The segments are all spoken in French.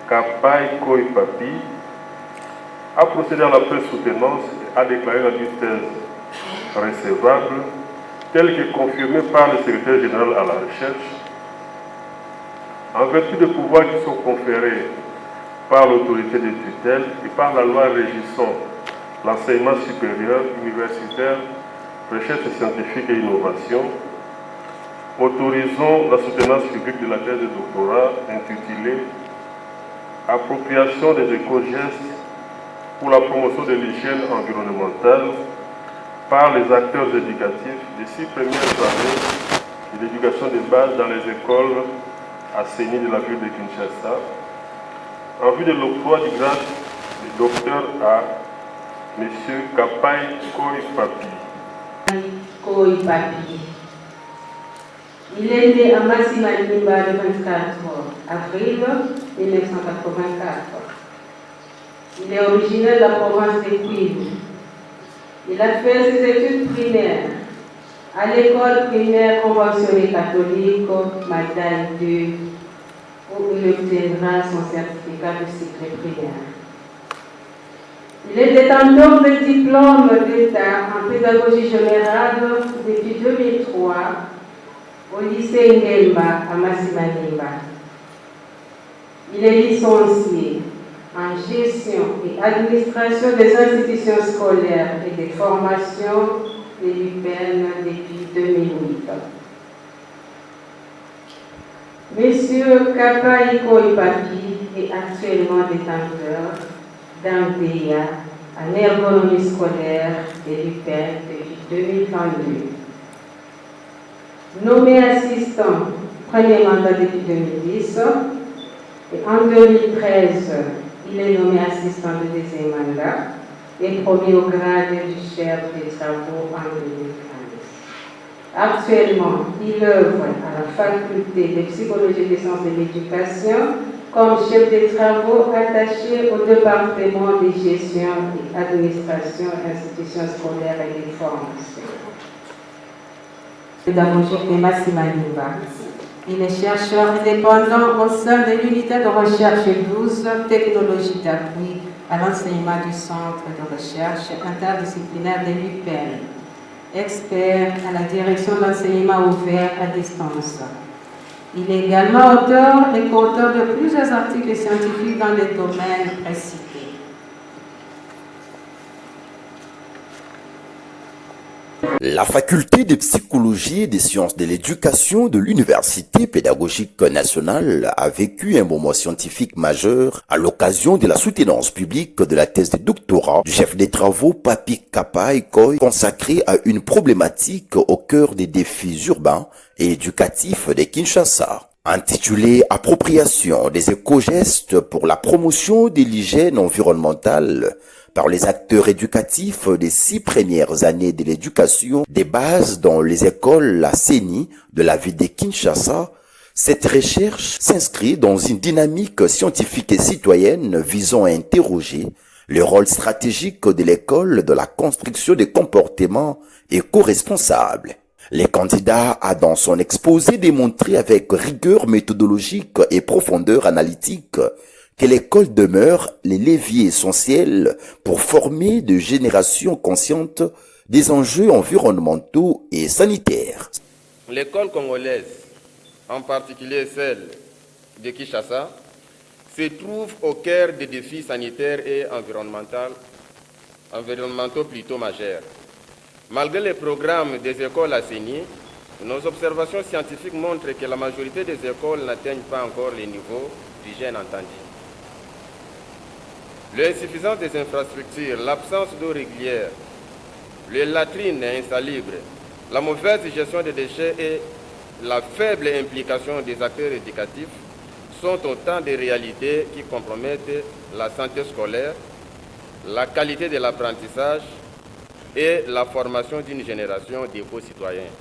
Kapai Koipapi a procédé à la presse-soutenance et a déclaré la thèse recevable, telle que confirmée par le secrétaire général à la recherche, en vertu des pouvoirs qui sont conférés par l'autorité de tutelle et par la loi régissant l'enseignement supérieur, universitaire, recherche scientifique et innovation, autorisons la soutenance publique de la thèse de doctorat intitulée « Appropriation des éco-gestes pour la promotion de l'hygiène environnementale par les acteurs éducatifs des 6 premières années de l'éducation de base dans les écoles à CENI de la ville de Kinshasa, en vue de l'octroi du grade de docteur à M. Kapai Koipapi. Il est né à Masimanimba le 24 avril 1984. Il est originaire de la province de Kwilu. Il a fait ses études primaires à l'école primaire conventionnée catholique Mataï 2, où il obtiendra son certificat de cycle primaire. Il est détenteur de diplôme d'État en pédagogie générale depuis 2003 au lycée Ngemba à Masimanimba. Il est licencié en gestion et administration des institutions scolaires et des formations de l'UPEN depuis 2008. Monsieur Kapai Koipapi est actuellement détenteur d'un BA en ergonomie scolaire de l'UPEN depuis 2022. Nommé assistant, premier mandat depuis 2010, et en 2013, il est nommé assistant de deuxième mandat et promu au grade du chef des travaux en 2015. Actuellement, il œuvre à la faculté de psychologie des sciences de l'éducation comme chef des travaux attaché au département de gestion et administration, institutions scolaires et de formation. Pédagogique de Masimanimba. Il est chercheur indépendant au sein de l'unité de recherche 12, technologie d'appui à l'enseignement du centre de recherche interdisciplinaire de l'UPEN, expert à la direction de l'enseignement ouvert à distance. Il est également auteur et co-auteur de plusieurs articles scientifiques dans les domaines précités. La faculté de psychologie et des sciences de l'éducation de l'Université pédagogique nationale a vécu un moment scientifique majeur à l'occasion de la soutenance publique de la thèse de doctorat du chef des travaux Papi Kapai Koi consacrée à une problématique au cœur des défis urbains et éducatifs de Kinshasa. Intitulée « Appropriation des éco-gestes pour la promotion de l'hygiène environnementale » par les acteurs éducatifs des 6 premières années de l'éducation des bases dans les écoles à CENI de la ville de Kinshasa, cette recherche s'inscrit dans une dynamique scientifique et citoyenne visant à interroger le rôle stratégique de l'école dans la construction des comportements éco-responsables. Le candidat a dans son exposé démontré avec rigueur méthodologique et profondeur analytique que l'école demeure les leviers essentiels pour former de générations conscientes des enjeux environnementaux et sanitaires. L'école congolaise, en particulier celle de Kinshasa, se trouve au cœur des défis sanitaires et environnementaux plutôt majeurs. Malgré les programmes des écoles à CENI, nos observations scientifiques montrent que la majorité des écoles n'atteignent pas encore les niveaux d'hygiène entendus. L'insuffisance des infrastructures, l'absence d'eau régulière, les latrines insalubres, la mauvaise gestion des déchets et la faible implication des acteurs éducatifs sont autant de réalités qui compromettent la santé scolaire, la qualité de l'apprentissage et la formation d'une génération d'éco-citoyens.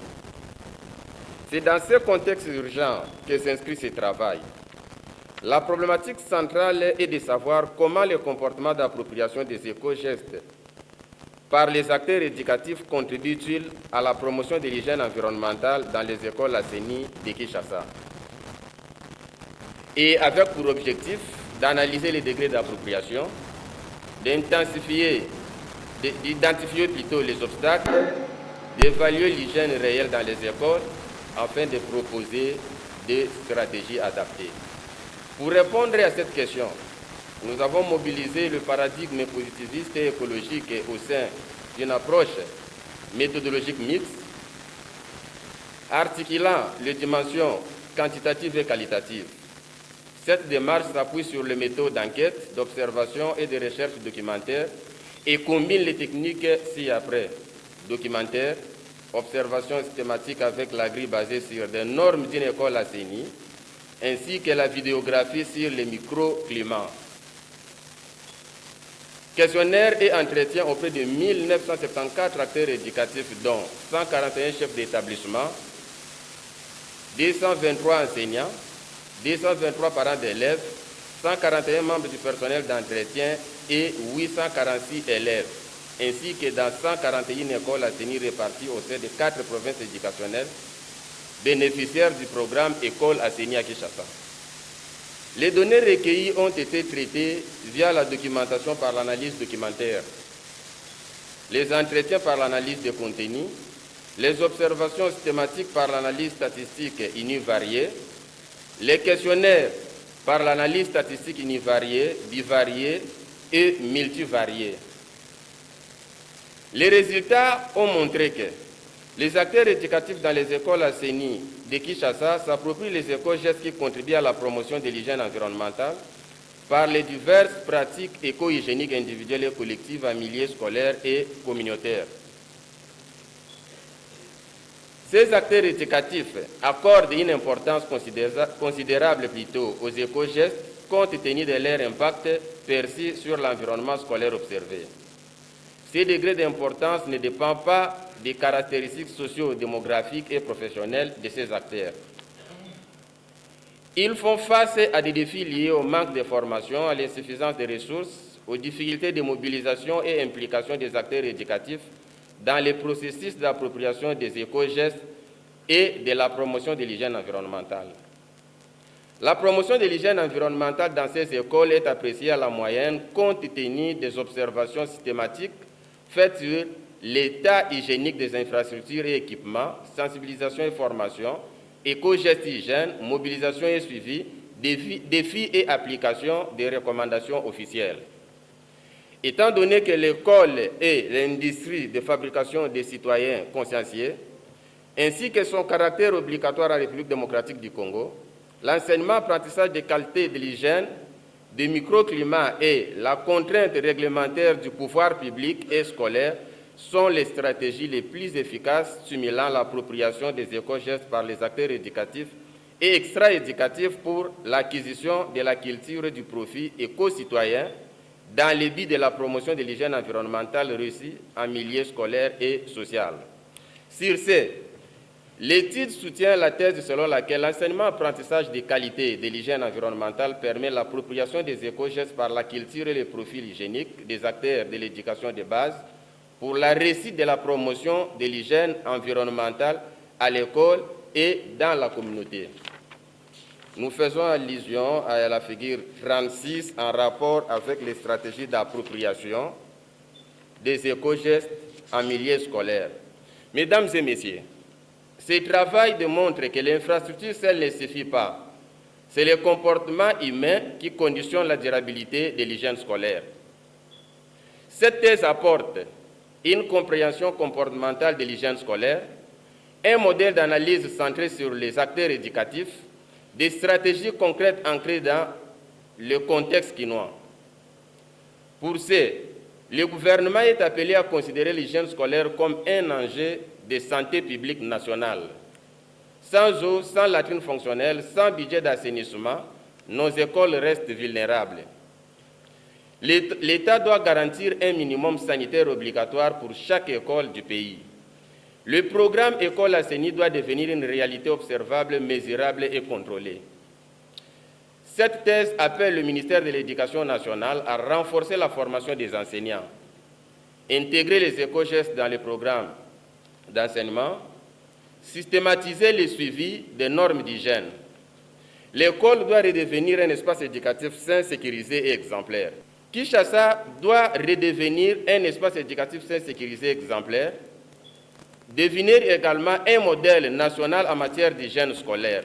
C'est dans ce contexte urgent que s'inscrit ce travail. La problématique centrale est de savoir comment le comportement d'appropriation des éco-gestes par les acteurs éducatifs contribue-t-il à la promotion de l'hygiène environnementale dans les écoles à CENI de Kinshasa. et avec pour objectif d'analyser les degrés d'appropriation, d'identifier plutôt les obstacles, d'évaluer l'hygiène réelle dans les écoles afin de proposer des stratégies adaptées. Pour répondre à cette question, nous avons mobilisé le paradigme positiviste et écologique au sein d'une approche méthodologique mixte, articulant les dimensions quantitatives et qualitatives. Cette démarche s'appuie sur les méthodes d'enquête, d'observation et de recherche documentaire et combine les techniques ci-après: documentaire, observation systématique avec la grille basée sur des normes d'une école assainie, ainsi que la vidéographie sur les microclimats. Questionnaire et entretien auprès de 1974 acteurs éducatifs, dont 141 chefs d'établissement, 223 enseignants, 223 parents d'élèves, 141 membres du personnel d'entretien et 846 élèves, ainsi que dans 141 écoles assainies réparties au sein de 4 provinces éducationnelles bénéficiaires du programme École assainie à Kinshasa. Les données recueillies ont été traitées via la documentation par l'analyse documentaire, les entretiens par l'analyse des contenus, les observations systématiques par l'analyse statistique univariée, les questionnaires par l'analyse statistique univariée, bivariée et multivariée. Les résultats ont montré que les acteurs éducatifs dans les écoles assainies de Kinshasa s'approprient les éco-gestes qui contribuent à la promotion de l'hygiène environnementale par les diverses pratiques éco-hygiéniques individuelles et collectives en milieu scolaire et communautaire. Ces acteurs éducatifs accordent une importance considérable plutôt aux éco-gestes compte tenu de leur impact perçu sur l'environnement scolaire observé. Ces degrés d'importance ne dépendent pas des caractéristiques socio-démographiques et professionnelles de ces acteurs. Ils font face à des défis liés au manque de formation, à l'insuffisance des ressources, aux difficultés de mobilisation et implication des acteurs éducatifs dans les processus d'appropriation des éco-gestes et de la promotion de l'hygiène environnementale. La promotion de l'hygiène environnementale dans ces écoles est appréciée à la moyenne compte tenu des observations systématiques faites sur l'état hygiénique des infrastructures et équipements, sensibilisation et formation, éco-gestes hygiène, mobilisation et suivi, défis et application des recommandations officielles. Étant donné que l'école est l'industrie de fabrication des citoyens consciencieux, ainsi que son caractère obligatoire à la République démocratique du Congo, l'enseignement-apprentissage des qualités de l'hygiène, des microclimats et la contrainte réglementaire du pouvoir public et scolaire sont les stratégies les plus efficaces stimulant l'appropriation des éco-gestes par les acteurs éducatifs et extra-éducatifs pour l'acquisition de la culture du profit éco-citoyen dans le but de la promotion de l'hygiène environnementale réussie en milieu scolaire et social. Sur ce, l'étude soutient la thèse selon laquelle l'enseignement-apprentissage des qualités de l'hygiène environnementale permet l'appropriation des éco-gestes par la culture et le profil hygiénique des acteurs de l'éducation de base pour la réussite de la promotion de l'hygiène environnementale à l'école et dans la communauté. Nous faisons allusion à la figure 36 en rapport avec les stratégies d'appropriation des éco-gestes en milieu scolaire. Mesdames et messieurs, ce travail démontre que l'infrastructure seule ne suffit pas. C'est le comportement humain qui conditionne la durabilité de l'hygiène scolaire. Cette thèse apporte une compréhension comportementale de l'hygiène scolaire, un modèle d'analyse centré sur les acteurs éducatifs, des stratégies concrètes ancrées dans le contexte quinois. Pour ce, le gouvernement est appelé à considérer l'hygiène scolaire comme un enjeu de santé publique nationale. Sans eau, sans latrines fonctionnelles, sans budget d'assainissement, nos écoles restent vulnérables. L'État doit garantir un minimum sanitaire obligatoire pour chaque école du pays. Le programme École assainie doit devenir une réalité observable, mesurable et contrôlée. Cette thèse appelle le ministère de l'Éducation nationale à renforcer la formation des enseignants, intégrer les éco-gestes dans les programmes d'enseignement, systématiser le suivi des normes d'hygiène. L'école doit redevenir un espace éducatif sain, sécurisé et exemplaire. Kinshasa doit redevenir un espace éducatif sain, sécurisé et exemplaire. Devenir également un modèle national en matière d'hygiène scolaire.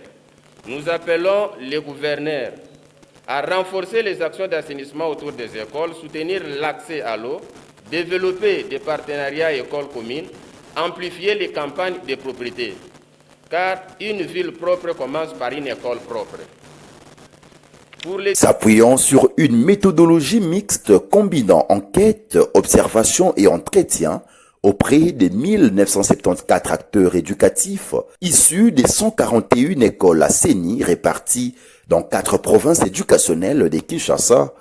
Nous appelons les gouverneurs à renforcer les actions d'assainissement autour des écoles, soutenir l'accès à l'eau, développer des partenariats écoles communes, amplifier les campagnes de propriété. Car une ville propre commence par une école propre. S'appuyant sur une méthodologie mixte combinant enquête, observation et entretien auprès des 1974 acteurs éducatifs issus des 141 écoles assainies réparties dans 4 provinces éducationnelles de Kinshasa,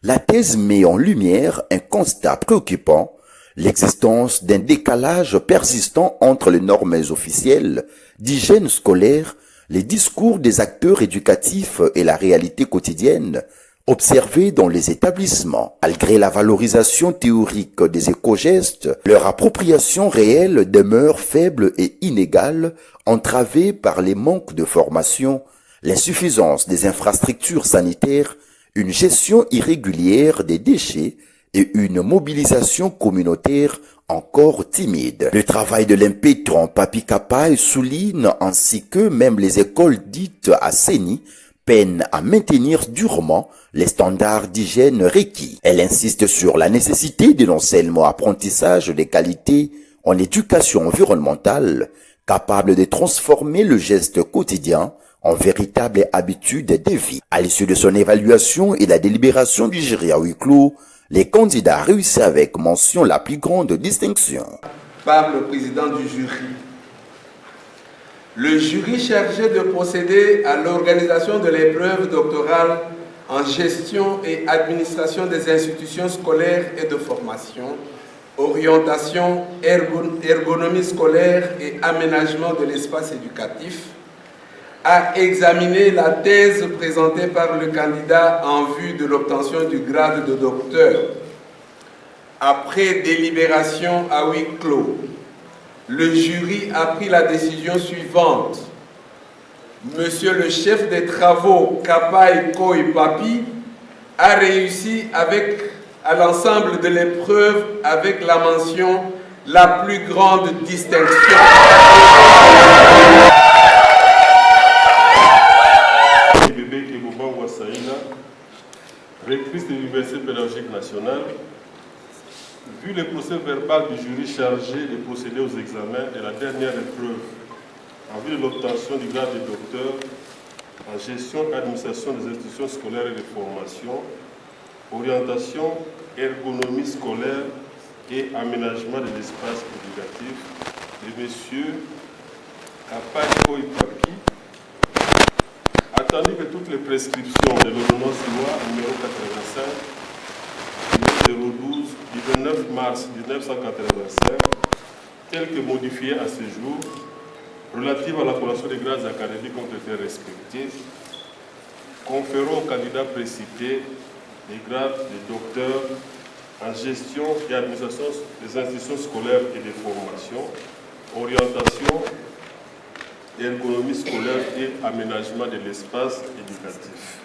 la thèse met en lumière un constat préoccupant, l'existence d'un décalage persistant entre les normes officielles d'hygiène scolaire, les discours des acteurs éducatifs et la réalité quotidienne observée dans les établissements. Malgré la valorisation théorique des éco-gestes, leur appropriation réelle demeure faible et inégale, entravée par les manques de formation, l'insuffisance des infrastructures sanitaires, une gestion irrégulière des déchets et une mobilisation communautaire encore timide. Le travail de l'impétrant Papi Kapaï souligne ainsi que même les écoles dites assainies peinent à maintenir durement les standards d'hygiène requis. Elle insiste sur la nécessité d'un enseignement-apprentissage des qualités en éducation environnementale, capable de transformer le geste quotidien en véritable habitude de vie. À l'issue de son évaluation et la délibération du jury à huis clos, les candidats réussissent avec mention la plus grande distinction. Par le président du jury. Le jury chargé de procéder à l'organisation de l'épreuve doctorale en gestion et administration des institutions scolaires et de formation, orientation, ergonomie scolaire et aménagement de l'espace éducatif, a examiné la thèse présentée par le candidat en vue de l'obtention du grade de docteur. Après délibération à huis clos, le jury a pris la décision suivante. Monsieur le chef des travaux Kapaï Koi Papi a réussi à l'ensemble de l'épreuve avec la mention la plus grande distinction. Rectrice de l'Université pédagogique nationale, vu le procès verbal du jury chargé de procéder aux examens et la dernière épreuve en vue de l'obtention du grade de docteur en gestion et administration des institutions scolaires et de formation, orientation, ergonomie scolaire et aménagement de l'espace éducatif de M. Kapaï Koi Papi, attendu que toutes les prescriptions de l'ordonnance loi numéro 85 012 du 29 mars 1985, telles que modifiées à ce jour, relatives à l'appellation des grades académiques ont été respectées, conférant aux candidats précités les grades de docteur en gestion et administration des institutions scolaires et de formation, orientation, ergonomie scolaire et aménagement de l'espace éducatif.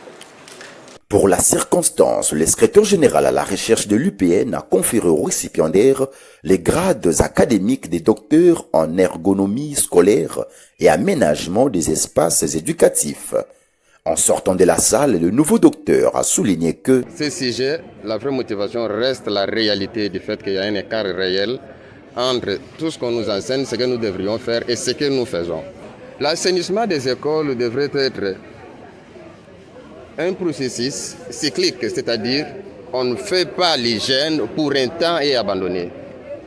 Pour la circonstance, le secrétaire général à la recherche de l'UPN a conféré aux récipiendaires les grades académiques des docteurs en ergonomie scolaire et aménagement des espaces éducatifs. En sortant de la salle, le nouveau docteur a souligné que ce sujet, la vraie motivation reste la réalité du fait qu'il y a un écart réel entre tout ce qu'on nous enseigne, ce que nous devrions faire et ce que nous faisons. L'assainissement des écoles devrait être un processus cyclique, c'est-à-dire on ne fait pas l'hygiène pour un temps et abandonner,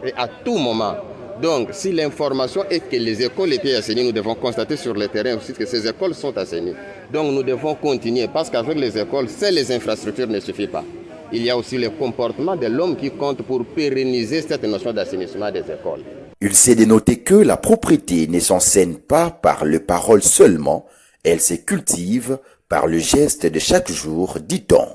et à tout moment. Donc, si l'information est que les écoles étaient assainies, nous devons constater sur le terrain aussi que ces écoles sont assainies. Donc, nous devons continuer parce qu'avec les écoles, seules les infrastructures ne suffisent pas. Il y a aussi le comportement de l'homme qui compte pour pérenniser cette notion d'assainissement des écoles. Il s'est dénoté que la propriété ne s'enseigne pas par les paroles seulement, elle se cultive par le geste de chaque jour, dit-on.